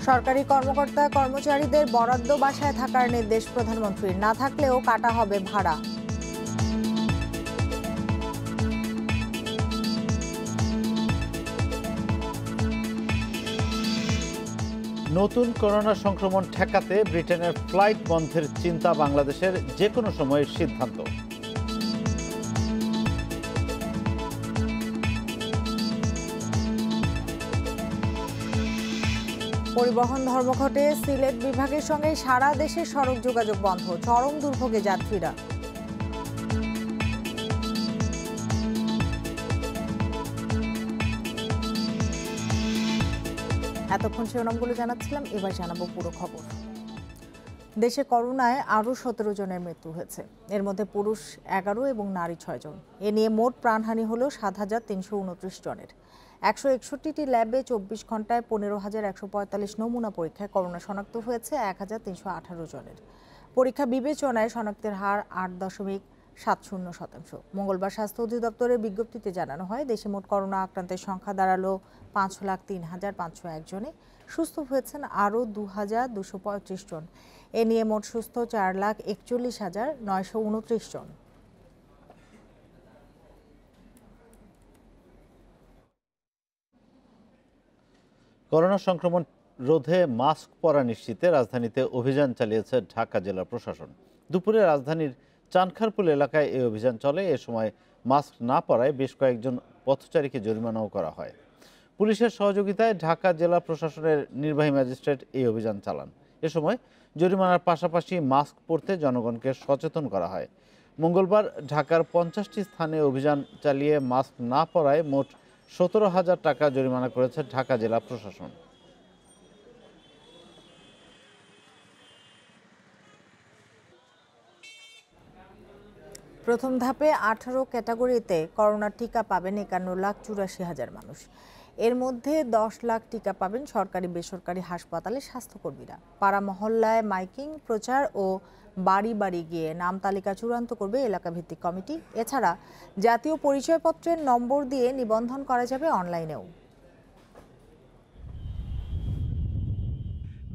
সরকারি কর্মকর্তা কর্মচারীদের বরাদ্দ বাসায় থাকার নির্দেশ প্রধানমন্ত্রীর, না থাকলেও কাটা হবে ভাড়া। নতুন করোনা সংক্রমণ ঠেকাতে ব্রিটেনের ফ্লাইট বন্ধের চিন্তা বাংলাদেশের যে কোনো সময়ের সিদ্ধান্ত। পরিবহন ধর্মঘটে সিলেট বিভাগের সঙ্গে সারা দেশে সড়ক যোগাযোগ বন্ধ, চরম দুর্ভোগে যাত্রীরা। এতক্ষণ শিরোনামগুলো জানাচ্ছিলাম, এবার জানাবো পুরো খবর। দেশে করোনায় আরও 17 জনের মৃত্যু হয়েছে, এর মধ্যে পুরুষ 11 এবং নারী 6 জন। এ নিয়ে মোট প্রাণহানি হল 7,329 জনের। 161টি ল্যাবে 24 ঘন্টায় 15,145 নমুনা পরীক্ষায় করোনা শনাক্ত হয়েছে 1,318 জনের। পরীক্ষা বিবেচনায় শনাক্তের হার 8.70%। মঙ্গলবার স্বাস্থ্য অধিদপ্তরের বিজ্ঞপ্তিতে জানানো হয়, দেশে মোট করোনা আক্রান্তের সংখ্যা দাঁড়ালো 5,03,501 জনে। সুস্থ হয়েছেন আরও 2,235 জন। এ নিয়ে মোট সুস্থ 4,41,929 জন। করোনা সংক্রমণ রোধে মাস্ক পরা নিশ্চিতে রাজধানীতে অভিযান চালিয়েছে ঢাকা জেলা প্রশাসন। দুপুরে রাজধানীর চানখারপুল এলাকায় এই অভিযান চলে। এ সময় মাস্ক না পরায় বেশ কয়েকজন পথচারীকে জরিমানাও করা হয়। পুলিশের সহযোগিতায় ঢাকা জেলা প্রশাসনের নির্বাহী ম্যাজিস্ট্রেট এই অভিযান চালান। এ সময় জরিমানার পাশাপাশি মাস্ক পরতে জনগণকে সচেতন করা হয়। মঙ্গলবার ঢাকার 50টি স্থানে অভিযান চালিয়ে মাস্ক না পরায় মোট 17,000 টাকা জরিমানা করেছে ঢাকা জেলা প্রশাসন। প্রথম ধাপে 18 ক্যাটাগরিতে করোনার টিকা পাবেন 51,84,000 মানুষ। এর মধ্যে 10 লাখ টিকা পাবেন সরকারি বেসরকারি হাসপাতালে স্বাস্থ্যকর্মীরা। পাড়া মহল্লায় মাইকিং প্রচার ও বাড়ি বাড়ি গিয়ে নাম তালিকা চূড়ান্ত করবে এলাকা ভিত্তিক কমিটি। এছাড়া জাতীয় পরিচয়পত্রের নম্বর দিয়ে নিবন্ধন করা যাবে অনলাইনেও।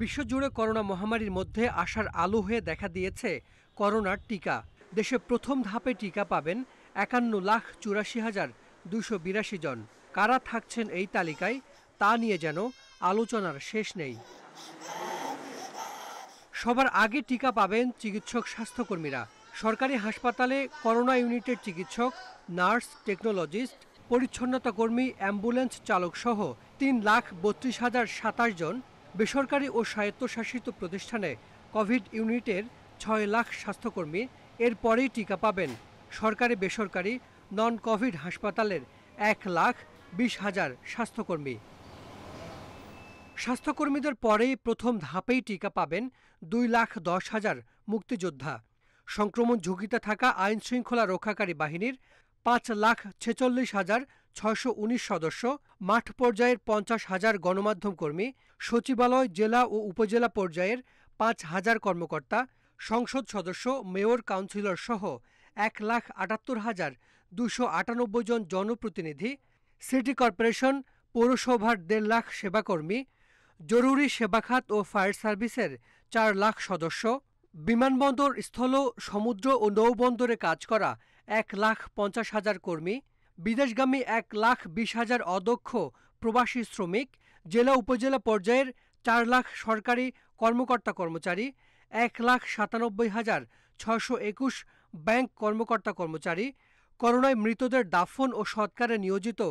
বিশ্বজুড়ে করোনা মহামারীর মধ্যে আশার আলো হয়ে দেখা দিয়েছে করোনার টিকা। দেশে প্রথম ধাপে টিকা পাবেন 51,84,282 জন। কারা থাকছেন এই তালিকায় তা নিয়ে যেন আলোচনার শেষ নেই। সবার আগে টিকা পাবেন চিকিৎসক স্বাস্থ্যকর্মীরা। সরকারি হাসপাতালে করোনা ইউনিটের চিকিৎসক, নার্স, টেকনোলজিস্ট, পরিচ্ছন্নতা কর্মী, অ্যাম্বুলেন্স চালক সহ 3,32,027 জন। বেসরকারি ও স্বায়ত্তশাসিত প্রতিষ্ঠানে কোভিড ইউনিটের 6 লাখ স্বাস্থ্যকর্মী। এরপরেই টিকা পাবেন সরকারি বেসরকারি নন কোভিড হাসপাতালের 1,20,000 স্বাস্থ্যকর্মী। স্বাস্থ্যকর্মীদের পরেই প্রথম ধাপেই টিকা পাবেন 2,10,000 মুক্তিযোদ্ধা। সংক্রমণ ঝুঁকিতে থাকা আইন শৃঙ্খলা রক্ষাকারী বাহিনীর 5,46,619 সদস্য, মাঠ পর্যায়ের 50,000 গণমাধ্যম কর্মী, সচিবালয়, জেলা ও উপজেলা পর্যায়ের 5,000 কর্মকর্তা, সংসদ সদস্য, মেয়র, কাউন্সিলর সহ 1,78,298 জন জনপ্রতিনিধি, সিটি কর্পোরেশন, পৌরসভার 1.5 লাখ সেবাকর্মী, জরুরি সেবা খাত ও ফায়ার সার্ভিসের 4 লাখ সদস্য, বিমানবন্দর, স্থল, সমুদ্র ও নৌবন্দরে কাজ করা 1,50,000 কর্মী, বিদেশগামী 1,20,000 অদক্ষ প্রবাসী শ্রমিক, জেলা উপজেলা পর্যায়ের 4 লাখ সরকারি কর্মকর্তা কর্মচারী, 1,97,621 ব্যাংক কর্মকর্তা কর্মচারী, করোনায় মৃতদের দাফন ও সৎকারে নিয়োজিত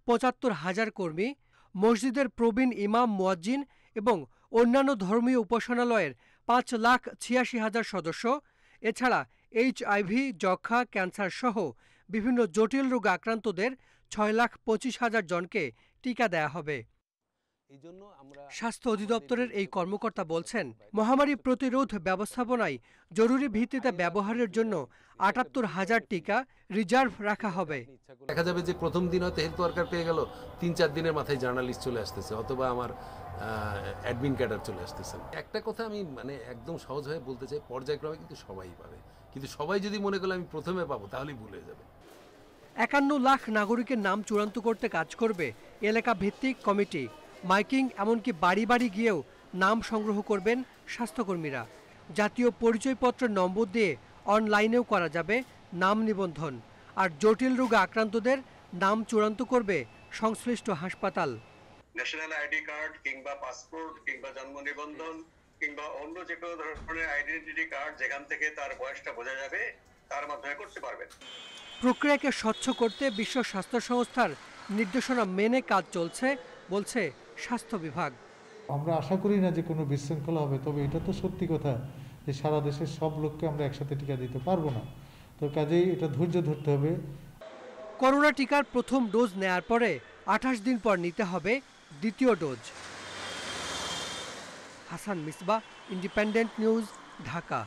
75,000 কর্মী, মসজিদের প্রবীণ ইমাম, মুয়াজ্জিন এবং অন্যান্য ধর্মীয় উপাসনালয়ের 5,86,000 সদস্য। এছাড়া HIV, যক্ষ্মা, ক্যান্সার সহ বিভিন্ন জটিল রোগ আক্রান্তদের 6,25,000 জনকে টিকা দেয়া হবে। স্বাস্থ্য অধিদপ্তরের এই কর্মকর্তা বলছেন, মহামারী প্রতিরোধ ব্যবস্থাপনায় জরুরি ভিত্তিতে ব্যবহারের জন্য 78,000 টিকা রিজার্ভ রাখা হবে। দেখা যাবে যে প্রথম দিন হয়তো হেলথ ওয়ার্কার পেয়ে গেল, 3-4 দিনের মাথায় জার্নালিস্ট চলে আসতেছে, অথবা আমার অ্যাডমিন ক্যাডার চলে আসতেছে। একটা কথা আমি একদম সহজ হয়ে বলতে চাই, পর্যায়ক্রমে কিন্তু সবাই পাবে, কিন্তু সবাই যদি মনে করলে আমি প্রথমে পাবো তাহলেই ভুল হয়ে যাবে। 51 লাখ নাগরিকের নাম চূড়ান্ত করতে কাজ করবে এলাকা ভিত্তিক কমিটি। মাইকিং, এমনকি বাড়ি বাড়ি গিয়েও নাম সংগ্রহ করবেন স্বাস্থ্যকর্মীরা। জাতীয় পরিচয়পত্র নম্বর দিয়ে অনলাইনেও করা যাবে নাম নিবন্ধন। আর জটিল রোগে আক্রান্তদের নাম চূড়ান্ত করবে সংশ্লিষ্ট হাসপাতাল। ন্যাশনাল আইডি কার্ড কিংবা পাসপোর্ট কিংবা জন্ম নিবন্ধন কিংবা অন্য যে কোনো ধরনের আইডেন্টিটি কার্ড যেখান থেকে তার বয়সটা বোঝা যাবে তার মাধ্যমে করতে পারবেন। প্রক্রিয়াকে স্বচ্ছ করতে বিশ্ব স্বাস্থ্য সংস্থার নির্দেশনা মেনে কাজ চলছে বলছে স্বাস্থ্য বিভাগ। আমরা আশা করি না যে কোনো বিশৃঙ্খলা হবে, তবে এটা তো সত্যি কথা যে সারা দেশের সব লোককে আমরা একসাথে টিকা দিতে পারবো না, তো কাজেই এটা ধৈর্য ধরতে হবে। করোনা টিকার প্রথম ডোজ নেয়ার পরে 28 দিন পর নিতে হবে দ্বিতীয় dose. Hasan Misbah, independent News, Dhaka.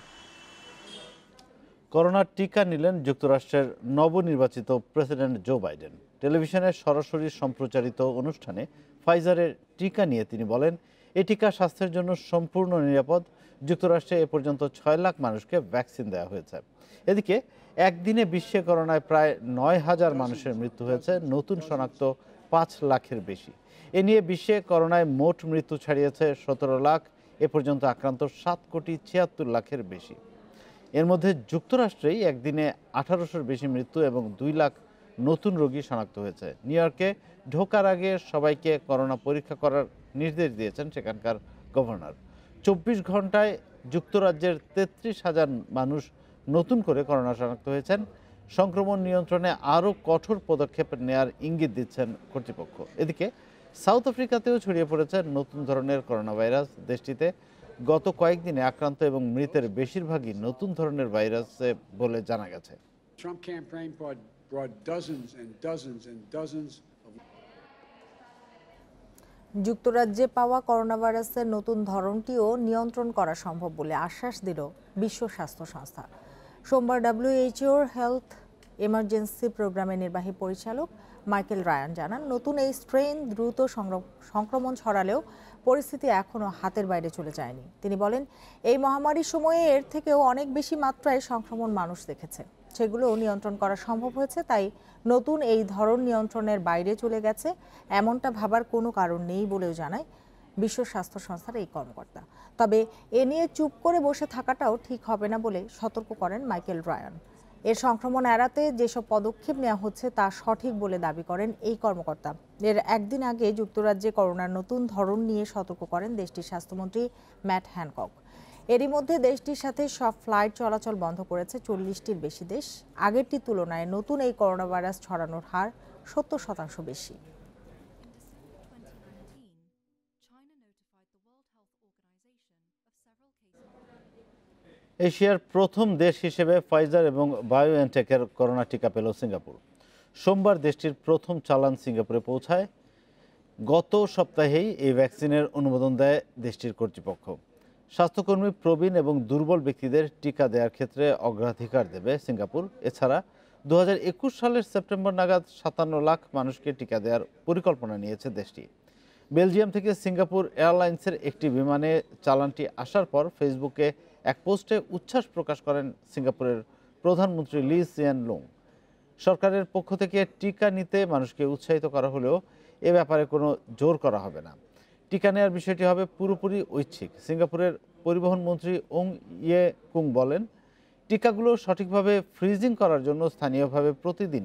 করোনার টিকা নিলেন যুক্তরাষ্ট্রের নবনির্বাচিত প্রেসিডেন্ট জো বাইডেন। টেলিভিশনে সরাসরি সম্প্রচারিত অনুষ্ঠানে ফাইজারের টিকা নিয়ে তিনি বলেন, এই টিকা স্বাস্থ্যের জন্য সম্পূর্ণ নিরাপদ। যুক্তরাষ্ট্রে এ পর্যন্ত 6 লাখ মানুষকে ভ্যাকসিন দেওয়া হয়েছে। এদিকে একদিনে বিশ্বে করোনায় প্রায় 9,000 মানুষের মৃত্যু হয়েছে, নতুন শনাক্ত 5 লাখের বেশি। এ নিয়ে বিশ্বে করোনায় মোট মৃত্যু ছাড়িয়েছে 17 লাখ। এ পর্যন্ত আক্রান্ত 7,76,00,000 লাখের বেশি। এর মধ্যে যুক্তরাষ্ট্রেই একদিনে 1800-র বেশি মৃত্যু এবং 2 লাখ নতুন রোগী শনাক্ত হয়েছে। নিউ ইয়র্কে ঢোকার আগে সবাইকে করোনা পরীক্ষা করার নির্দেশ দিয়েছেন সেখানকার গভর্নর। 24 ঘন্টায় যুক্তরাজ্যের 33,000 মানুষ নতুন করে করোনা শনাক্ত হয়েছেন। সংক্রমণ নিয়ন্ত্রণে আরও কঠোর পদক্ষেপ নেয়ার ইঙ্গিত দিচ্ছেন কর্তৃপক্ষ। এদিকে সাউথ আফ্রিকাতেও ছড়িয়ে পড়েছে নতুন ধরনের করোনা ভাইরাস। দেশটিতে গত কয়েকদিনে আক্রান্ত এবং মৃতের বেশিরভাগই নতুন ধরনের ভাইরাসে বলে জানা গেছে। Trump campaign brought dozens and dozens and dozens of যুক্তরাজ্যে পাওয়া করোনা ভাইরাসের নতুন ধরনটিও নিয়ন্ত্রণ করা সম্ভব বলে আশ্বাস দিল বিশ্ব স্বাস্থ্য সংস্থা। সোমবার WHOর হেলথ এমার্জেন্সি প্রোগ্রামের নির্বাহী পরিচালক মাইকেল রায়ান জানান, নতুন এই স্ট্রেন দ্রুত সংক্রমণ ছড়ালেও পরিস্থিতি এখনও হাতের বাইরে চলে যায়নি। তিনি বলেন, এই মহামারীর সময়ে এর থেকেও অনেক বেশি মাত্রায় সংক্রমণ মানুষ দেখেছে, সেগুলো নিয়ন্ত্রণ করা সম্ভব হয়েছে। তাই নতুন এই ধরন নিয়ন্ত্রণের বাইরে চলে গেছে এমনটা ভাবার কোনো কারণ নেই বলেও জানায় বিশ্ব স্বাস্থ্য সংস্থার এই কর্মকর্তা। তবে এ নিয়ে চুপ করে বসে থাকাটাও ঠিক হবে না বলে সতর্ক করেন মাইকেল রায়ান। এর সংক্রমণ এড়াতে যেসব পদক্ষেপ নেওয়া হচ্ছে তা সঠিক বলে দাবি করেন এই কর্মকর্তা। এর একদিন আগে যুক্তরাজ্যে করোনার নতুন ধরন নিয়ে সতর্ক করেন দেশটির স্বাস্থ্যমন্ত্রী ম্যাট হ্যানকক। এরই মধ্যে দেশটির সাথে সব ফ্লাইট চলাচল বন্ধ করেছে 40টির বেশি দেশ। আগেরটির তুলনায় নতুন এই করোনা ভাইরাস ছড়ানোর হার 70% বেশি। এশিয়ার প্রথম দেশ হিসেবে ফাইজার এবং বায়োএনটেকের করোনা টিকা পেল সিঙ্গাপুর। সোমবার দেশটির প্রথম চালান সিঙ্গাপুরে পৌঁছায়। গত সপ্তাহেই এই ভ্যাকসিনের অনুমোদন দেয় দেশটির কর্তৃপক্ষ। স্বাস্থ্যকর্মী, প্রবীণ এবং দুর্বল ব্যক্তিদের টিকা দেওয়ার ক্ষেত্রে অগ্রাধিকার দেবে সিঙ্গাপুর। এছাড়া 2021 সালের সেপ্টেম্বর নাগাদ 57 লাখ মানুষকে টিকা দেওয়ার পরিকল্পনা নিয়েছে দেশটি। বেলজিয়াম থেকে সিঙ্গাপুর এয়ারলাইন্সের একটি বিমানে চালানটি আসার পর ফেসবুকে এক পোস্টে উচ্ছ্বাস প্রকাশ করেন সিঙ্গাপুরের প্রধানমন্ত্রী লি সিয়েন লুং। সরকারের পক্ষ থেকে টিকা নিতে মানুষকে উৎসাহিত করা হলেও এ ব্যাপারে কোনো জোর করা হবে না। টিকা নেওয়ার বিষয়টি হবে পুরোপুরি ঐচ্ছিক। সিঙ্গাপুরের পরিবহন মন্ত্রী ওং ইয়ে কুং বলেন, টিকাগুলো সঠিকভাবে ফ্রিজিং করার জন্য স্থানীয়ভাবে প্রতিদিন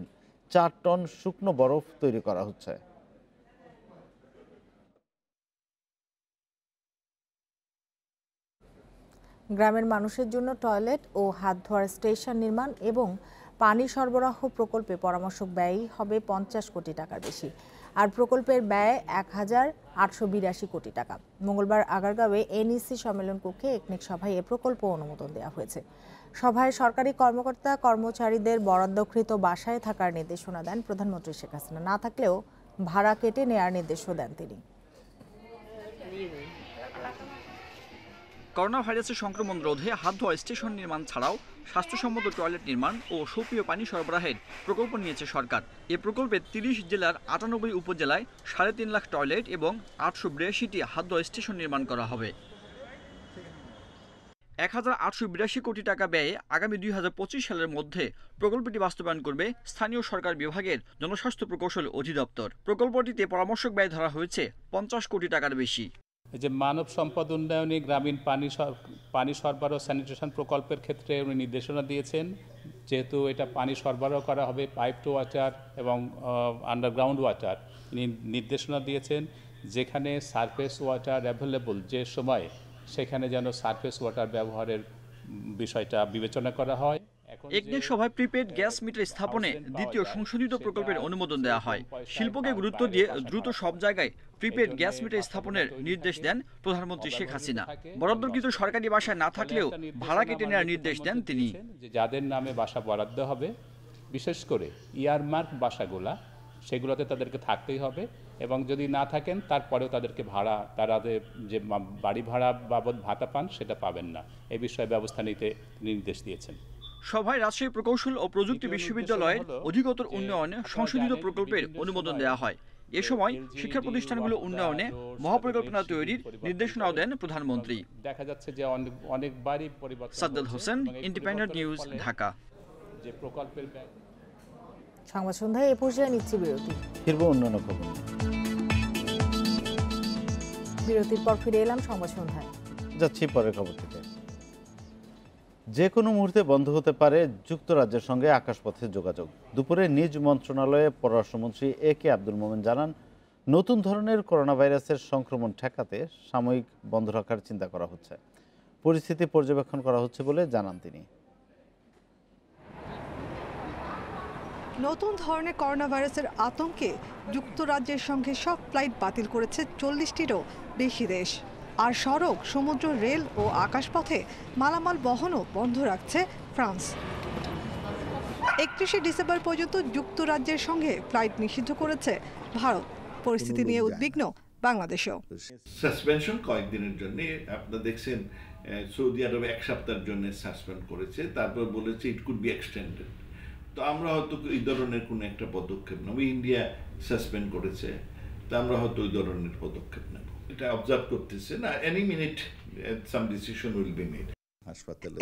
4 টন শুকনো বরফ তৈরি করা হচ্ছে। গ্রামের মানুষের জন্য টয়লেট ও হাত ধোয়ার স্টেশন নির্মাণ এবং পানি সরবরাহ প্রকল্পে পরামর্শক ব্যয় হবে 50 কোটি টাকার বেশি। আর প্রকল্পের ব্যয় 1,882 কোটি টাকা। মঙ্গলবার আগারগাঁওয়ে এনইসি সম্মেলন কক্ষে একনেক সভায় এ প্রকল্প অনুমোদন দেওয়া হয়েছে। সভায় সরকারি কর্মকর্তা কর্মচারীদের বরাদ্দকৃত বাসায় থাকার নির্দেশনা দেন প্রধানমন্ত্রী শেখ হাসিনা। না থাকলেও ভাড়া কেটে নেয়ার নির্দেশও দেন তিনি। করোনা ভাইরাসের সংক্রমণ রোধে হাত ধোয়া স্টেশন নির্মাণ ছাড়াও স্বাস্থ্যসম্মত টয়লেট নির্মাণ ও সুপেয় পানি সরবরাহের প্রকল্প নিয়েছে সরকার। এ প্রকল্পে 30 জেলার 98 উপজেলায় 3.5 লাখ টয়লেট এবং 882টি হাত ধোয়া স্টেশন নির্মাণ করা হবে। 1,882 কোটি টাকা ব্যয়ে আগামী 2025 সালের মধ্যে প্রকল্পটি বাস্তবায়ন করবে স্থানীয় সরকার বিভাগের জনস্বাস্থ্য প্রকৌশল অধিদপ্তর। প্রকল্পটিতে পরামর্শক ব্যয় ধরা হয়েছে 50 কোটি টাকার বেশি। এই যে মানব সম্পদ উন্নয়নে গ্রামীণ পানি সরবরাহ স্যানিটেশন প্রকল্পের ক্ষেত্রে উনি নির্দেশনা দিয়েছেন, যেহেতু এটা পানি সরবরাহ করা হবে পাইপ টু ওয়াটার এবং আন্ডারগ্রাউন্ড ওয়াটার, তিনি নির্দেশনা দিয়েছেন যেখানে সারফেস ওয়াটার অ্যাভেলেবল যে সময় সেখানে যেন সারফেস ওয়াটার ব্যবহারের বিষয়টা বিবেচনা করা হয়। একনেক সভায় প্রিপেড গ্যাস মিটার স্থাপনে দ্বিতীয় সংশোধিত প্রকল্পের অনুমোদন দেওয়া হয়। শিল্পকে গুরুত্ব দিয়ে দ্রুত সব জায়গায় প্রিপেড গ্যাস মিটার স্থাপনের নির্দেশ দেন প্রধানমন্ত্রী শেখ হাসিনা। বরাদ্দকৃত সরকারি বাসায় না থাকলেও ভাড়া কেটে নেওয়ার নির্দেশ দেন তিনি। যাদের নামে বাসা বরাদ্দ হবে, বিশেষ করে ইয়ারমার্ক বাসাগুলা, সেগুলোতে তাদেরকে থাকতেই হবে এবং যদি না থাকেন তারপরেও তাদেরকে ভাড়া, তারা যে বাড়ি ভাড়া বাবদ ভাতা পান সেটা পাবেন না। এই বিষয়ে ব্যবস্থা নিতে নির্দেশ দিয়েছেন। সভায় রাজশাহী প্রকৌশল ও প্রযুক্তি বিশ্ববিদ্যালয়ের অধিকতর উন্নয়নে সংশোধিত প্রকল্পের অনুমোদন দেওয়া হয়। এ সময় শিক্ষা প্রতিষ্ঠানগুলো উন্নয়নে মহাপরিকল্পনা তৈরির নির্দেশনাও দেন প্রধানমন্ত্রী। দেখা যাচ্ছে যে অনেকবারই পরিবর্তন। Sajjad Hossain, independent News, Dhaka. যে প্রকল্পের সংবাদ সন্ধ্যায় এ পর্যায়ে নিচ্ছি বিরতি। ফিরবো অন্যান্য খবর। বিরতির পর ফিরে এলাম সংবাদ সন্ধ্যায়। যাচ্ছি পরের খবর থেকে। যে কোনো মুহূর্তে বন্ধ হতে পারে যুক্তরাজ্যের সঙ্গে আকাশপথে যোগাযোগ। দুপুরে নিজ মন্ত্রণালয়ে পররাষ্ট্রমন্ত্রী AK আব্দুল মোমেন জানান, নতুন ধরনের করোনা ভাইরাসের সংক্রমণ ঠেকাতে সাময়িক বন্ধ রাখার চিন্তা করা হচ্ছে। পরিস্থিতি পর্যবেক্ষণ করা হচ্ছে বলে জানান তিনি। নতুন ধরনের করোনা ভাইরাসের আতঙ্কে যুক্তরাজ্যের সঙ্গে সব ফ্লাইট বাতিল করেছে 40টিরও বেশি দেশ। আর সড়ক, সমুদ্র, রেল ও আকাশপথে মালামাল বহনও বন্ধ রাখছে ফ্রান্স। 31শে ডিসেম্বর পর্যন্ত যুক্তরাজ্যের সঙ্গে ফ্লাইট নিষিদ্ধ করেছে ভারত। পরিস্থিতি নিয়ে উদ্বিগ্ন বাংলাদেশও। সাসপেনশন কয়েকদিনের জন্য, আপনারা দেখছেন সৌদি আরবে 1 সপ্তাহের জন্য সাসপেন্ড করেছে, তারপর বলেছে ইট কুড বি এক্সটেন্ডেড। তো আমরা হয়তো এই ধরনের কোনো একটা পদক্ষেপ নেব। ইন্ডিয়া সাসপেন্ড করেছে, তো আমরা হয়তো ওই ধরনের পদক্ষেপ নেব। এটা অবজার্ভ করতেছে না, any minute some decision will be made.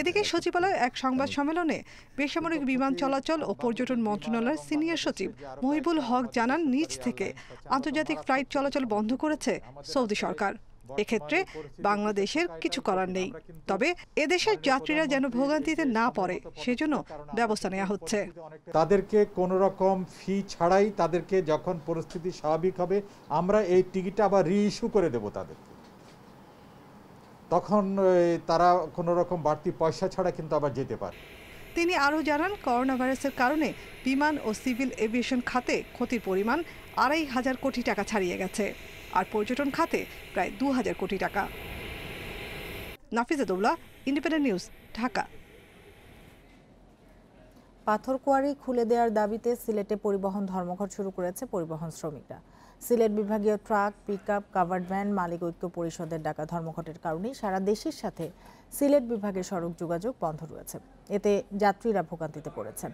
এদিকে সচিবালয়ে এক সংবাদ সম্মেলনে বেসামরিক বিমান চলাচল ও পর্যটন মন্ত্রণালয়ের সিনিয়র সচিব মহিবুল হক জানান, নিজ থেকে আন্তর্জাতিক ফ্লাইট চলাচল বন্ধ করেছে সৌদি সরকার। এক্ষেত্রে বাংলাদেশের কিছু করার নেই, তবে এদেশের যাত্রীরা যেন ভোগান্তিতে না পড়ে সেজন্য ব্যবস্থা নেওয়া হচ্ছে। তাদেরকে কোনো রকম ফি ছাড়াই তাদেরকে যখন পরিস্থিতি স্বাভাবিক হবে আমরা এই টিকিট আবার রিইস্যু করে দেব তাদেরকে, তখন তারা কোনো রকম বাড়তি পয়সা ছাড়া কিন্তু আবার যেতে পারে। তিনি আরও জানান, করোনা ভাইরাসের কারণে বিমান ও সিভিল এভিয়েশন খাতে ক্ষতির পরিমাণ 2,500 কোটি টাকা ছাড়িয়ে গেছে, আর পর্যটন খাতে প্রায় 2,000 কোটি টাকা। Nafiza Daula, independent News, Dhaka. পাথর কোয়ারি খুলে দেওয়ার দাবিতে সিলেটে পরিবহন ধর্মঘট শুরু করেছে পরিবহন শ্রমিকরা। সিলেট বিভাগীয় ট্রাক, পিকআপ, কাভার্ড ভ্যান মালিক ঐক্য পরিষদের ডাকা ধর্মঘটের কারণে সারা দেশের সাথে সিলেট বিভাগের সড়ক যোগাযোগ বন্ধ রয়েছে। এতে যাত্রীরা ভোগান্তিতে পড়েছেন।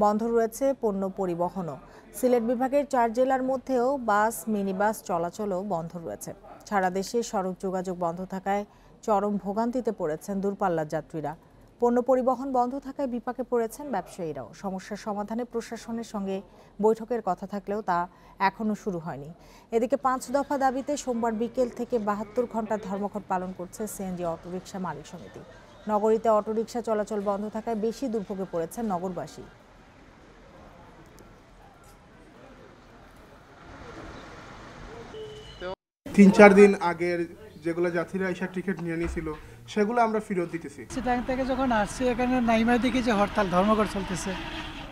বন্ধ রয়েছে পণ্য পরিবহনও। সিলেট বিভাগের 4 জেলার মধ্যেও বাস, মিনি বাস চলাচলও বন্ধ রয়েছে। সারা দেশে সড়ক যোগাযোগ বন্ধ থাকায় চরম ভোগান্তিতে পড়েছেন দূরপাল্লার যাত্রীরা। পণ্য পরিবহন বন্ধ থাকায় বিপাকে পড়েছেন ব্যবসায়ীরাও। সমস্যার সমাধানে প্রশাসনের সঙ্গে বৈঠকের কথা থাকলেও তা এখনও শুরু হয়নি। এদিকে 5 দফা দাবিতে সোমবার বিকেল থেকে 72 ঘন্টার ধর্মঘট পালন করছে সিএনজি অটোরিকশা মালিক সমিতি। নগরীতে অটোরিকশা চলাচল বন্ধ থাকায় বেশি দুর্ভোগে পড়েছেন নগরবাসী। 3-4 দিন আগের যেগুলো যাত্রীরা এসে টিকিট নিয়ে নিয়েছিল সেগুলো আমরা ফেরত দিতেছি। সেখান থেকে যখন আসছে এখানে নাইমা দেখি যে হরতাল ধর্মঘট চলতেছে,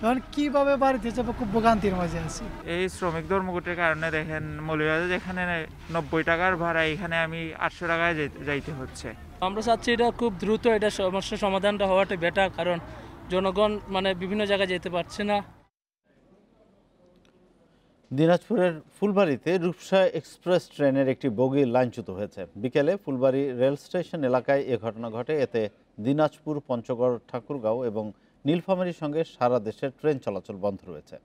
তখন কিভাবে বাড়িতে যাবো, খুব ভোগান্তির মাঝে আছি। এই শ্রমিক ধর্মঘটের কারণে দেখেন মৌলভীবাজার যেখানে 90 টাকার ভাড়া, এখানে আমি 800 টাকায় যাইতে হচ্ছে। আমরা চাচ্ছি এটা খুব দ্রুত এটা সমস্যার সমাধানটা হওয়াটা বেটার, কারণ জনগণ বিভিন্ন জায়গায় যেতে পারছে না। দিনাজপুরের ফুলবাড়িতে রূপসা এক্সপ্রেস ট্রেনের একটি বগি লাইনচ্যুত হয়েছে। বিকেলে ফুলবাড়ি রেল স্টেশন এলাকায় এ ঘটনা ঘটে। এতে দিনাজপুর, পঞ্চগড়, ঠাকুরগাঁও এবং নীলফামারীর সঙ্গে সারা দেশের ট্রেন চলাচল বন্ধ রয়েছে।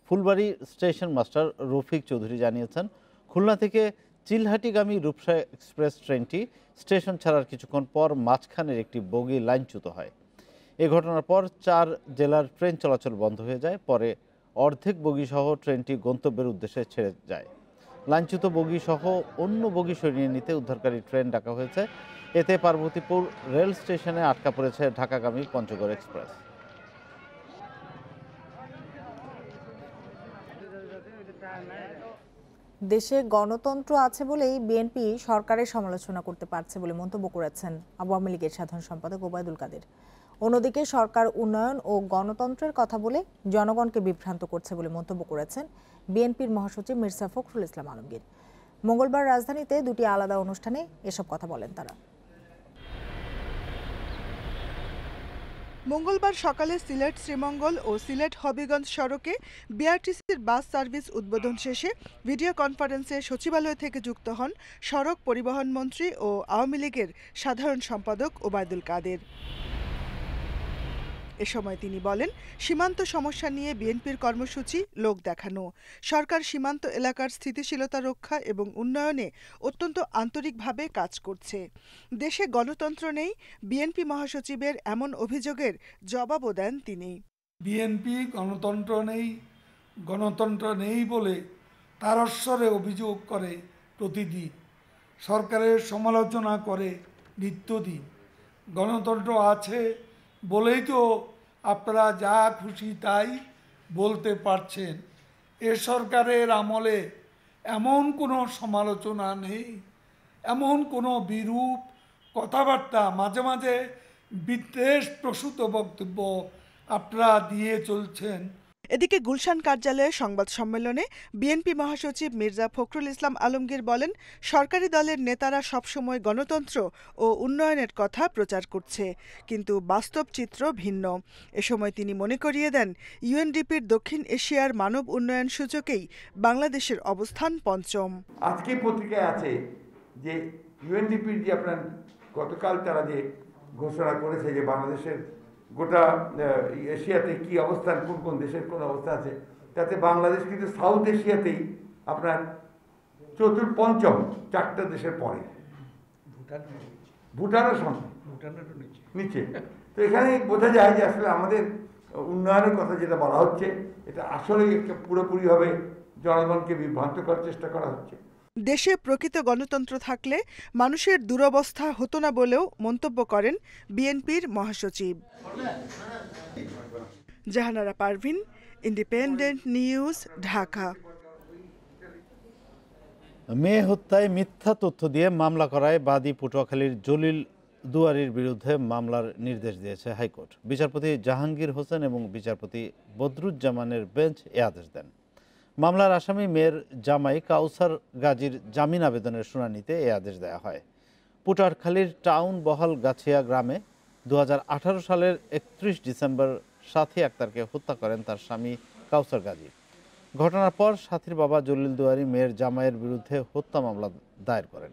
ফুলবাড়ি স্টেশন মাস্টার রফিক চৌধুরী জানিয়েছেন, খুলনা থেকে চিলহাটিগামী রূপসা এক্সপ্রেস ট্রেনটি স্টেশন ছাড়ার কিছুক্ষণ পর মাঝখানের একটি বগি লাইনচ্যুত হয়। এ ঘটনার পর 4 জেলার ট্রেন চলাচল বন্ধ হয়ে যায়। পরে অর্ধেক বগিসহ ট্রেনটি গন্তব্যের উদ্দেশ্যে ছেড়ে যায়। লাইনচ্যুত বগি সহ অন্য বগি সরিয়ে নিতে উদ্ধারকারী ট্রেন ডাকা হয়েছে। এতে পার্বতীপুর রেল স্টেশনে আটকা পড়েছে ঢাকাগামী পঞ্চগড় এক্সপ্রেস। দেশে গণতন্ত্র আছে বলেই বিএনপি সরকারের সমালোচনা করতে পারছে বলে মন্তব্য করেছেন আওয়ামী লীগের সাধারণ সম্পাদক ওবায়দুল কাদের। অন্যদিকে সরকার উন্নয়ন ও গণতন্ত্রের কথা বলে জনগণকে বিভ্রান্ত করছে বলে মন্তব্য করেছেন বিএনপির মহাসচিব মির্জা ফখরুল ইসলাম আলমগীর। মঙ্গলবার রাজধানীতে দুটি আলাদা অনুষ্ঠানে এসব কথা বলেন তারা। মঙ্গলবার সকালে সিলেট শ্রীমঙ্গল ও সিলেট হবিগঞ্জ সড়কে বিআরটিসির বাস সার্ভিস উদ্বোধন শেষে ভিডিও কনফারেন্সে সচিবালয় থেকে যুক্ত হন সড়ক পরিবহন মন্ত্রী ও আওয়ামী লীগের সাধারণ সম্পাদক ওবায়দুল কাদের। এ সময় তিনি বলেন, সীমান্ত সমস্যা নিয়ে বিএনপির কর্মসূচি লোক দেখানো। সরকার সীমান্ত এলাকার স্থিতিশীলতা রক্ষা এবং উন্নয়নে অত্যন্ত আন্তরিকভাবে কাজ করছে। দেশে গণতন্ত্র নেই, বিএনপি মহাসচিবের এমন অভিযোগের জবাবও দেন তিনি। বিএনপি গণতন্ত্র নেই বলে তারস্বরে অভিযোগ করে প্রতিদিন, সরকারের সমালোচনা করে নিত্যদিন। গণতন্ত্র আছে বলেই তো আপনারা যা খুশি তাই বলতে পারছেন। এ সরকারের আমলে এমন কোনো সমালোচনা নেই, এমন কোনো বিরূপ কথাবার্তা, মাঝে মাঝে বিদ্বেষপ্রসূত বক্তব্য আপনারা দিয়ে চলছেন। এদিকে গুলশান কার্যালয়ে সংবাদ সম্মেলনে বিএনপি মহাসচিব মির্জা ফখরুল ইসলাম আলমগীর বলেন, সরকারি দলের নেতারা সবসময় গণতন্ত্র ও উন্নয়নের কথা প্রচার করছে, কিন্তু বাস্তব চিত্র ভিন্ন। এ সময় তিনি মনে করিয়ে দেন, ইউএনডিপির দক্ষিণ এশিয়ার মানব উন্নয়ন সূচকেই বাংলাদেশের অবস্থান পঞ্চম। আজকে পত্রিকায় আছে যে ইউএনডিপির যে আপনার গতকাল তারা যে ঘোষণা করেছে যে বাংলাদেশের গোটা এশিয়াতে কি অবস্থান, কোন কোন দেশের কোন অবস্থা আছে, তাতে বাংলাদেশ কিন্তু সাউথ এশিয়াতেই আপনার পঞ্চম, 4টা দেশের পরে। ভুটানের সঙ্গে নিচে। তো এখানে বোঝা যায় যে আসলে আমাদের উন্নয়নের কথা যেটা বলা হচ্ছে, এটা আসলেই একটা পুরোপুরিভাবে জনগণকে বিভ্রান্ত করার চেষ্টা করা হচ্ছে। দেশে প্রকৃত গণতন্ত্র থাকলে মানুষের দুরবস্থা হতো না বলেও মন্তব্য করেন বিএনপির মহাসচিব। Jahanara Parvin, Independent News, Dhaka. মেয়ে হত্যায় মিথ্যা তথ্য দিয়ে মামলা করায় বাদী পটুয়াখালীর জলিল দুয়ারীর বিরুদ্ধে মামলার নির্দেশ দিয়েছে হাইকোর্ট। বিচারপতি জাহাঙ্গীর হোসেন এবং বিচারপতি বদরুজ্জামানের বেঞ্চ এ আদেশ দেন। মামলার আসামি মেয়ের জামাই কাউসার গাজীর জামিন আবেদনের শুনানিতে এ আদেশ দেওয়া হয়। পটুয়াখালীর টাউন বহালগাছিয়া গ্রামে 2018 সালের 31 ডিসেম্বর সাথী আক্তারকে হত্যা করেন তার স্বামী কাউসার গাজী। ঘটনার পর সাথীর বাবা জলিল দুয়ারী মেয়ের জামাইয়ের বিরুদ্ধে হত্যা মামলা দায়ের করেন।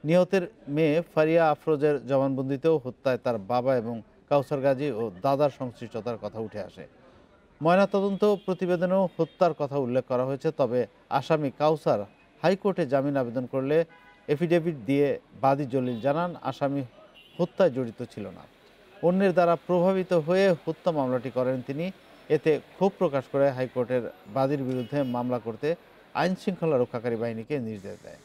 নিহতের মেয়ে ফারিয়া আফরোজের জবানবন্দিতেও হত্যায় তার বাবা এবং কাউসার গাজী ও দাদার সংশ্লিষ্টতার কথা উঠে আসে। ময়নাতদন্ত প্রতিবেদনেও হত্যার কথা উল্লেখ করা হয়েছে। তবে আসামি কাউসার হাইকোর্টে জামিন আবেদন করলে এফিডেভিট দিয়ে বাদী জলিল জানান আসামি হত্যায় জড়িত ছিল না, অন্যের দ্বারা প্রভাবিত হয়ে হত্যা মামলাটি করেন তিনি। এতে ক্ষোভ প্রকাশ করে হাইকোর্টের বাদীর বিরুদ্ধে মামলা করতে আইন শৃঙ্খলা রক্ষাকারী বাহিনীকে নির্দেশ দেয়।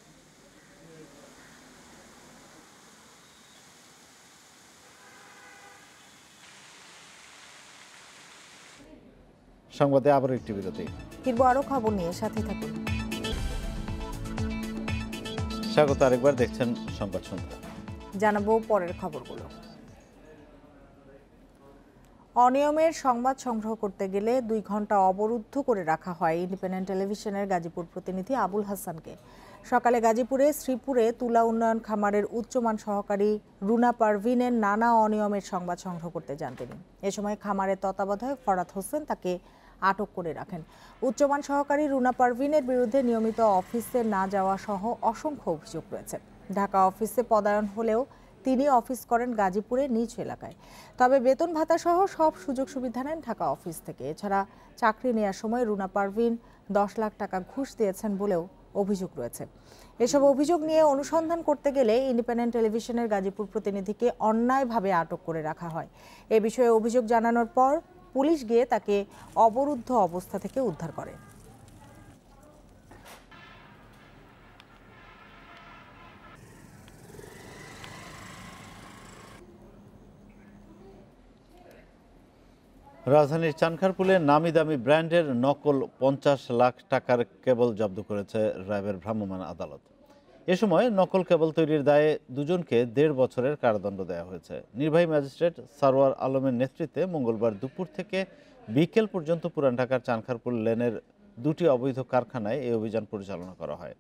সংবাদে আবার একটি বিরতি। ফিরবো আরো খবর নিয়ে, সাথে থাকুন। স্বাগত আরেকবার, দেখছেন সংবাদ সন্ধ্যা। জানাবো পরের খবরগুলো। অনিয়মের সংবাদ সংগ্রহ করতে গেলে 2 ঘন্টা অবরুদ্ধ করে রাখা হয় ইন্ডিপেন্ডেন্ট টেলিভিশনের গাজীপুর প্রতিনিধি আবুল হাসানকে। সকালে গাজীপুরে শ্রীপুরে তুলা উন্নয়ন খামারের উচ্চমান সহকারী রুনা পারভিনের নানা অনিয়মের সংবাদ সংগ্রহ করতে যান তিনি। এ সময় খামারের তত্ত্বাবধায়ক ফরাদ হোসেন তাকে আটক করে রাখেন। উচ্চমান সহকারী রুনা পারভিনের বিরুদ্ধে নিয়মিত অফিসে না যাওয়া সহ অসংখ্য অভিযোগ রয়েছে। ঢাকা অফিসে পদায়ন হলেও তিনি অফিস করেন গাজীপুরের নিজ এলাকায়। তবে বেতন ভাতা সহ সব সুযোগ সুবিধা নেন ঢাকা অফিস থেকে। এছাড়া চাকরি নেওয়ার সময় রুনা পারভিন 10 লাখ টাকা ঘুষ দিয়েছেন বলেও অভিযোগ রয়েছে। এসব অভিযোগ নিয়ে অনুসন্ধান করতে গেলে ইন্ডিপেন্ডেন্ট টেলিভিশনের গাজীপুর প্রতিনিধিকে অন্যায়ভাবে আটক করে রাখা হয়। এ বিষয়ে অভিযোগ জানানোর পর পুলিশ গিয়ে তাকে অবরুদ্ধ অবস্থা থেকে উদ্ধার করে। রাজধানীর চানখারপুলে নামি দামি ব্র্যান্ডের নকল 50 লাখ টাকার কেবল জব্দ করেছে র্যাবের ভ্রাম্যমাণ আদালত। এ সময় নকল কেবল তৈরির দায়ে দুজনকে 1.5 বছরের কারাদণ্ড দেওয়া হয়েছে। নির্বাহী ম্যাজিস্ট্রেট সারওয়ার আলমের নেতৃত্বে মঙ্গলবার দুপুর থেকে বিকেল পর্যন্ত পুরান ঢাকার চানখারপুল লেনের 2টি অবৈধ কারখানায় এই অভিযান পরিচালনা করা হয়।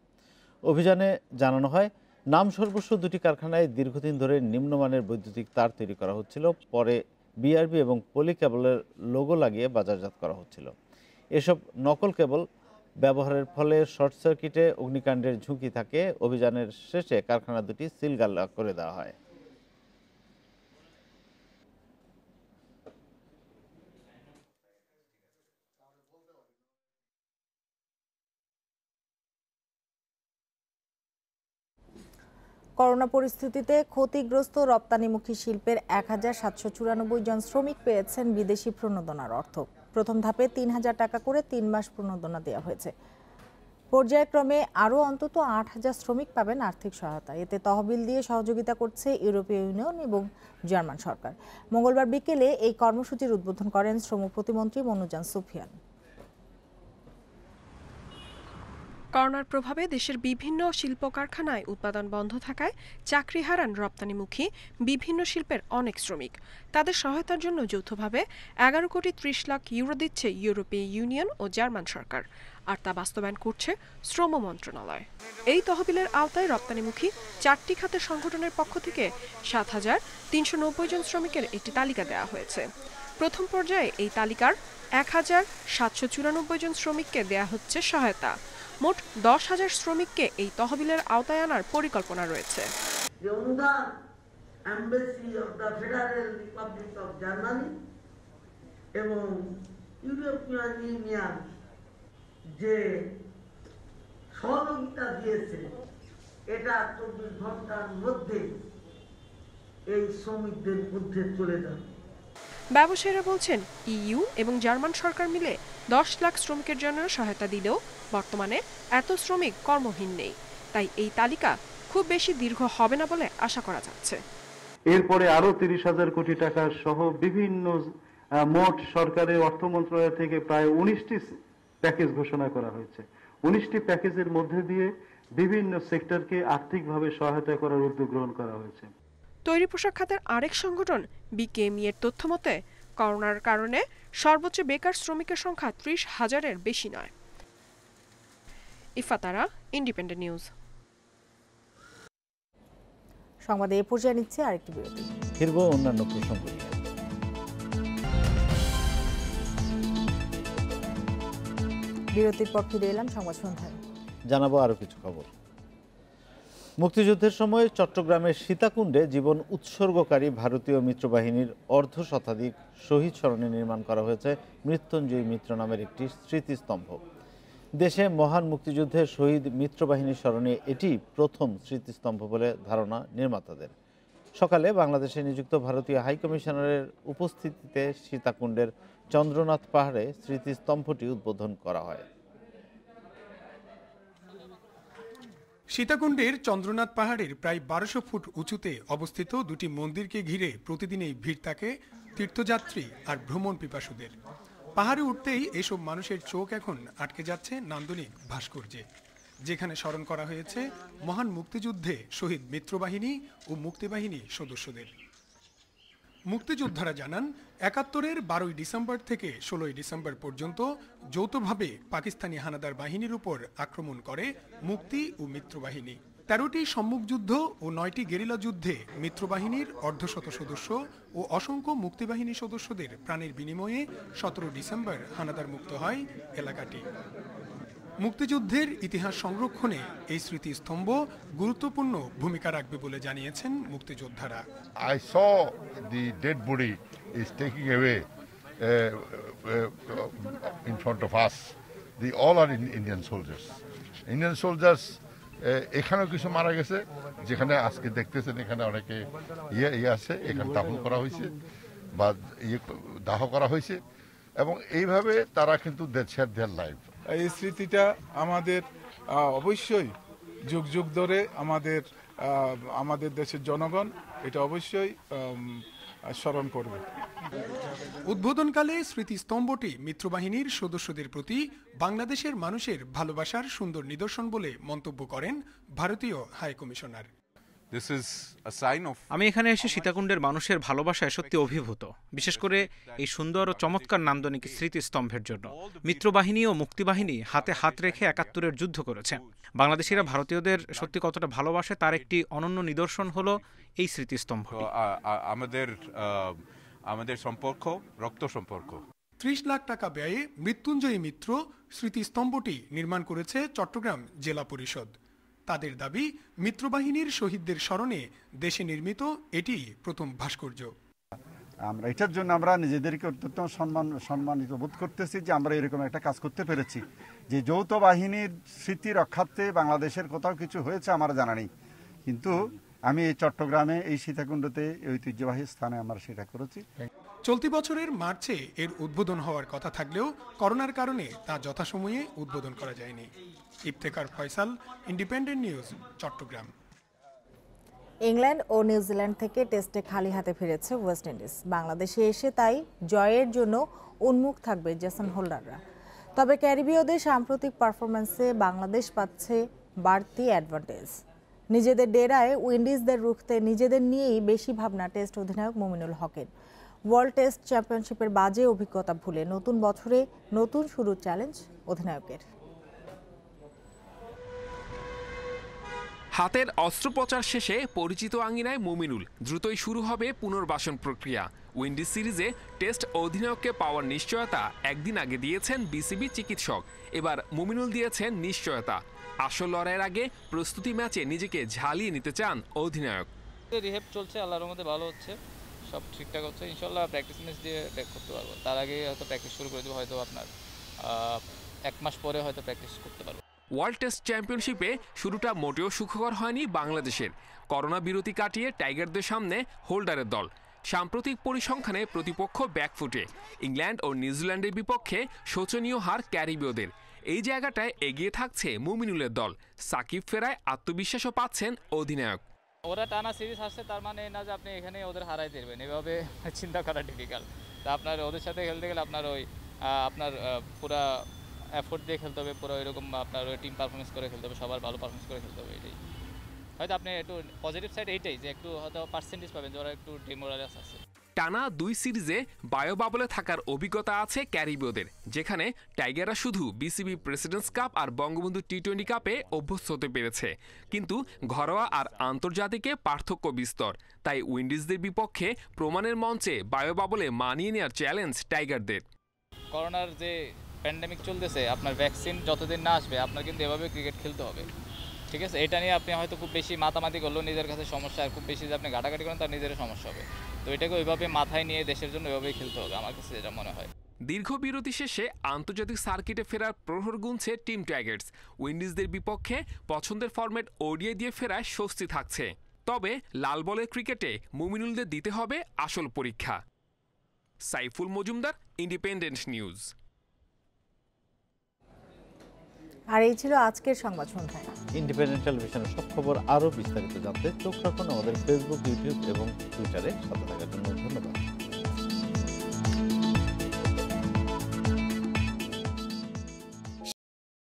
অভিযানে জানানো হয়, নাম সর্বস্ব 2টি কারখানায় দীর্ঘদিন ধরে নিম্নমানের বৈদ্যুতিক তার তৈরি করা হচ্ছিল, পরে বিআরবি এবং পলি কেবলের লোগো লাগিয়ে বাজারজাত করা হচ্ছিল। এসব নকল কেবল ব্যবহারের ফলে শর্ট সার্কিটে অগ্নিকাণ্ডের ঝুঁকি থাকে। অভিযানের শেষে কারখানা 2টি সিলগালা করে দেওয়া হয়। করোনা পরিস্থিতিতে ক্ষতিগ্রস্ত রপ্তানিমুখী শিল্পের 1794 জন শ্রমিক পেয়েছেন বিদেশি প্রণোদনার অর্থ। প্রথম ধাপে 3000 টাকা করে 3 মাস প্রণোদনা দেওয়া হয়েছে। পর্যায়ক্রমে আরও অন্তত 8000 শ্রমিক পাবেন আর্থিক সহায়তা। এতে তহবিল দিয়ে সহযোগিতা করছে ইউরোপীয় ইউনিয়ন এবং জার্মান সরকার। মঙ্গলবার বিকেলে এই কর্মসূচির উদ্বোধন করেন শ্রম প্রতিমন্ত্রী মনুজান সুফিয়ান। করোনার প্রভাবে দেশের বিভিন্ন শিল্প কারখানায় উৎপাদন বন্ধ থাকায় চাকরি হারান রপ্তানিমুখী বিভিন্ন শিল্পের অনেক শ্রমিক। তাদের সহায়তার জন্য যৌথভাবে 11 কোটি 30 লাখ ইউরো দিচ্ছে ইউরোপীয় ইউনিয়ন ও জার্মান সরকার, আর তা বাস্তবায়ন করছে শ্রম মন্ত্রণালয়। এই তহবিলের আওতায় রপ্তানিমুখী 4টি খাতের সংগঠনের পক্ষ থেকে 7390 জন শ্রমিকের একটি তালিকা দেওয়া হয়েছে। প্রথম পর্যায়ে এই তালিকার 1794 জন শ্রমিককে দেয়া হচ্ছে সহায়তা। মোট 10,000 শ্রমিককে এই তহবিলের আওতায় আনার পরিকল্পনা রয়েছে। এবং ইউরোপিয়ান ইউনিয়ন যে সহযোগিতা দিয়েছে, এটা 24 ঘন্টার মধ্যে এই শ্রমিকদের মধ্যে চলে যাবে। ব্যবসায়ীরা বলছেন, ইইউ এবং জার্মান সরকার মিলে 10 লাখ শ্রমিকের জন্য সহায়তা দিলেও বর্তমানে এত শ্রমিক কর্মহীন নেই। তাই এই তালিকা খুব বেশি দীর্ঘ হবে না বলে আশা করা যাচ্ছে। এরপরে আরো 30,000 কোটি টাকা সহ বিভিন্ন মোট সরকারের অর্থ মন্ত্রণালয় থেকে প্রায় 19টি প্যাকেজ ঘোষণা করা হয়েছে। 19টি প্যাকেজের মধ্যে দিয়ে বিভিন্ন সেক্টরকে আর্থিকভাবে সহায়তা করার উদ্যোগ গ্রহণ করা হয়েছে। তৈরি পোশাক খাতের আরেক সংগঠন বিকেএমই এর তথ্য মতে করোনার কারণে সর্বোচ্চ বেকার শ্রমিকের সংখ্যা 30,000-এর বেশি নয়। ইফাতারা, ইন্ডিপেন্ডেন্ট নিউজ। সংবাদে এ পর্যায়ে নিচ্ছে আরেকটি বিরতি। ফিরবো অন্যান্য প্রসঙ্গ নিয়ে। বিরতির পর ফিরে এলাম সংবাদ সন্ধ্যায়। জানাবো আরো কিছু খবর। মুক্তিযুদ্ধের সময় চট্টগ্রামের সীতাকুণ্ডে জীবন উৎসর্গকারী ভারতীয় মিত্রবাহিনীর অর্ধশতাধিক শহীদ স্মরণে নির্মাণ করা হয়েছে মৃত্যুঞ্জয়ী মিত্র নামের একটি স্মৃতিস্তম্ভ। দেশে মহান মুক্তিযুদ্ধে শহীদ মিত্রবাহিনীর স্মরণে এটি প্রথম স্মৃতিস্তম্ভ বলে ধারণা নির্মাতাদের। সকালে বাংলাদেশে নিযুক্ত ভারতীয় হাইকমিশনারের উপস্থিতিতে সীতাকুণ্ডের চন্দ্রনাথ পাহাড়ে স্মৃতিস্তম্ভটি উদ্বোধন করা হয়। সীতাকুণ্ডের চন্দ্রনাথ পাহাড়ের প্রায় 1200 ফুট উঁচুতে অবস্থিত দুটি মন্দিরকে ঘিরে প্রতিদিনই ভিড় থাকে তীর্থযাত্রী আর ভ্রমণ পিপাসুদের। পাহাড়ে উঠতেই এসব মানুষের চোখ এখন আটকে যাচ্ছে নান্দনিক ভাস্কর্যে, যেখানে স্মরণ করা হয়েছে মহান মুক্তিযুদ্ধে শহীদ মিত্রবাহিনী ও মুক্তিবাহিনী সদস্যদের। মুক্তিযোদ্ধারা জানান, 71-এর 12 ডিসেম্বর থেকে 16 ডিসেম্বর পর্যন্ত যৌথভাবে পাকিস্তানি হানাদার বাহিনীর উপর আক্রমণ করে মুক্তি ও মিত্রবাহিনী। 13টি সম্মুখযুদ্ধ ও 9টি গেরিলা যুদ্ধে মিত্রবাহিনীর অর্ধশত সদস্য ও অসংখ্য মুক্তিবাহিনী সদস্যদের প্রাণের বিনিময়ে 17 ডিসেম্বর হানাদার মুক্ত হয় এলাকাটি। মুক্তিযুদ্ধের ইতিহাস সংরক্ষণে এই স্মৃতিস্তম্ভ গুরুত্বপূর্ণ ভূমিকা রাখবে বলে জানিয়েছেন মুক্তিযোদ্ধারা। I saw the dead body is taking away in front of us. They all are Indian soldiers. Indian soldiers এখানেও কিছু মারা গেছে, যেখানে আজকে দেখতেছেন এখানে অনেকে ইয়ে আছে, এখানে দাফন করা হয়েছে বা দাহ করা হয়েছে, এবং এইভাবে তারা কিন্তু শেয়ার দেয়ার লাইফ। এই স্মৃতিটা আমাদের অবশ্যই যুগ যুগ ধরে আমাদের দেশের জনগণ এটা অবশ্যই স্মরণ করবে। উদ্বোধনকালে স্মৃতিস্তম্ভটি মিত্রবাহিনীর সদস্যদের প্রতি বাংলাদেশের মানুষের ভালোবাসার সুন্দর নিদর্শন বলে মন্তব্য করেন ভারতীয় হাই কমিশনার। আমি এখানে এসে সীতাকুণ্ডের মানুষের ভালোবাসায় সত্যি অভিভূত, বিশেষ করে এই সুন্দর ও চমৎকার নান্দনিক স্মৃতিস্তম্ভের জন্য। মিত্রবাহিনী ও মুক্তিবাহিনী হাতে হাত রেখে ৭১-এর যুদ্ধ করেছে। বাংলাদেশিরা ভারতীয়দের সত্যি কতটা ভালোবাসে তার একটি অনন্য নিদর্শন হলো এই স্মৃতিস্তম্ভ। আমাদের সম্পর্ক রক্ত সম্পর্ক। ৩০ লাখ টাকা ব্যয়ে মৃত্যুঞ্জয়ী মিত্র স্মৃতিস্তম্ভটি নির্মাণ করেছে চট্টগ্রাম জেলা পরিষদ। তাদের দাবি, মিত্রবাহিনীর শহীদদের স্মরণে দেশে নির্মিত এটি প্রথম ভাস্কর্য। আমরা এটার জন্য আমরা নিজেদেরকে অত্যন্ত সম্মানিত বোধ করতেছি যে আমরা এরকম একটা কাজ করতে পেরেছি, যে যৌথ বাহিনীর স্মৃতি রক্ষার্থে বাংলাদেশের কোথাও কিছু হয়েছে আমার জানা নেই, কিন্তু আমি এই চট্টগ্রামে এই সীতাকুণ্ডতে ঐতিহ্যবাহী স্থানে আমরা সেটা করেছি। চলতি বছরের মার্চে এর উদ্বোধন হওয়ার কথা থাকলেও করোনার কারণে তা যথাসময়ে উদ্বোধন করা যায়নি। Iftekhar Faisal, Independent News, Chattogram. England ও নিউজিল্যান্ড থেকে টেস্টে খালি হাতে ফিরেছে ওয়েস্ট ইন্ডিজ। বাংলাদেশে এসে তাই জয়ের জন্য উন্মুখ থাকবে জেসন হোল্ডাররা। তবে ক্যারিবীয়দের সাম্প্রতিক পারফরম্যান্সে বাংলাদেশ পাচ্ছে বাড়তি অ্যাডভান্টেজ। নিজেদের ডেরায় উইন্ডিজদের রুখতে নিজেদের নিয়েই বেশি ভাবনা টেস্ট অধিনায়ক মুমিনুল হকের। ওয়ার্ল্ড টেস্ট চ্যাম্পিয়নশিপের বাজে অভিজ্ঞতা ভুলে নতুন বছরে নতুন শুরুর চ্যালেঞ্জ অধিনায়কের। হাতের অস্ত্রোপচার শেষে পরিচিত আঙ্গিনায় মুমিনুল। দ্রুতই শুরু হবে পুনর্বাসন প্রক্রিয়া। উইন্ডিজ সিরিজে টেস্ট অধিনায়ককে পাওয়ার নিশ্চয়তা একদিন আগে দিয়েছেন বিসিবি চিকিৎসক। এবার মুমিনুল দিয়েছেন নিশ্চয়তা। আসল লড়াইয়ের আগে প্রস্তুতি ম্যাচে নিজেকে ঝালিয়ে নিতে চান অধিনায়ক। রিহেব চলছে, আল্লাহর মধ্যে ভালো হচ্ছে, সব ঠিকঠাক হচ্ছে। ইনশাল্লাহ প্র্যাকটিস ম্যাচ দিয়ে ব্যাক করতে পারবো। তার আগে হয়তো প্র্যাকটিস শুরু করে দেবো, হয়তো আপনার 1 মাস পরে হয়তো প্র্যাকটিস করতে পারবো। ওয়ার্ল্ড টেস্ট চ্যাম্পিয়নশিপে শুরুটা মোটেও সুখকর হয়নি বাংলাদেশের। করোনা বিরতি কাটিয়ে টাইগারদের সামনে হোল্ডারের দল। সাম্প্রতিক পরিসংখ্যানে প্রতিপক্ষ ব্যাকফুটে। ইংল্যান্ড ও নিউজিল্যান্ডের বিপক্ষে শোচনীয় হার ক্যারিবীয়দের। এই জায়গাটায় এগিয়ে থাকছে মুমিনুলের দল। সাকিব ফেরায় আত্মবিশ্বাসও পাচ্ছেন অধিনায়ক। ওরা টানা সিরিজ আসছে, তার মানে না যে আপনি এখানে ওদের হারাই দেবেন, এভাবে চিন্তা করা ডিফিকাল্ট। তা আপনার ওদের সাথে খেলতে গেলে আপনার আপনার পুরা এফোর্ট দিয়ে খেলতে হবে, পুরো এরকম আপনার টিম পারফরমেন্স করে খেলতে হবে, সবার ভালো পারফরমেন্স করে খেলতে হবে। এটাই হয়তো আপনি একটু পজিটিভ সাইড এইটাই যে একটু হয়তো পার্সেন্টেজ পাবেন যে ওরা একটু ডিমোরালাইজ আছে। টানা 2 সিরিজে বায়ো বাবলে থাকার অভিজ্ঞতা আছে ক্যারিবীয়দের, যেখানে টাইগাররা শুধু বিসিবি প্রেসিডেন্টস কাপ আর বঙ্গবন্ধু টি-20 কাপে অভ্যস্ত হতে পেরেছে। কিন্তু ঘরোয়া আর আন্তর্জাতিকে পার্থক্য বিস্তর। তাই উইন্ডিজদের বিপক্ষে প্রমাণের মঞ্চে বায়ো বাবলে মানিয়ে নেওয়ার চ্যালেঞ্জ টাইগারদের। করোনার যে প্যান্ডেমিক চলতেছে, আপনার ভ্যাকসিন যতদিন না আসবে আপনার কিন্তু এভাবে ক্রিকেট খেলতে হবে, ঠিক আছে? এটা নিয়ে আপনি হয়তো খুব বেশি মাতামাতি করলেও নিজের কাছে সমস্যা, আর খুব বেশি যে আপনি ঘাটাঘাটি করেন তার নিজেরও সমস্যা হবে। তো এটাকে ওইভাবে মাথায় নিয়ে দেশের জন্য ওইভাবেই খেলতে হবে, আমার কাছে যেটা মনে হয়। দীর্ঘ বিরতি শেষে আন্তর্জাতিক সার্কিটে ফেরার প্রহর গুনছে টিম টাইগার্স। উইন্ডিজদের বিপক্ষে পছন্দের ফরম্যাট ওডিআই দিয়ে ফেরায় স্বস্তি থাকছে। তবে লাল বলের ক্রিকেটে মুমিনুলদের দিতে হবে আসল পরীক্ষা। Saiful Majumder, independent news. আর এই ছিল আজকের সংবাদ সন্ধ্যায়। ইন্ডিপেন্ডেন্ট টেলিভিশনের সব খবর আরও বিস্তারিত জানতে চোখ রাখুন আমাদের ফেসবুক, ইউটিউব এবং টুইটারে। সাথে থাকার জন্য ধন্যবাদ।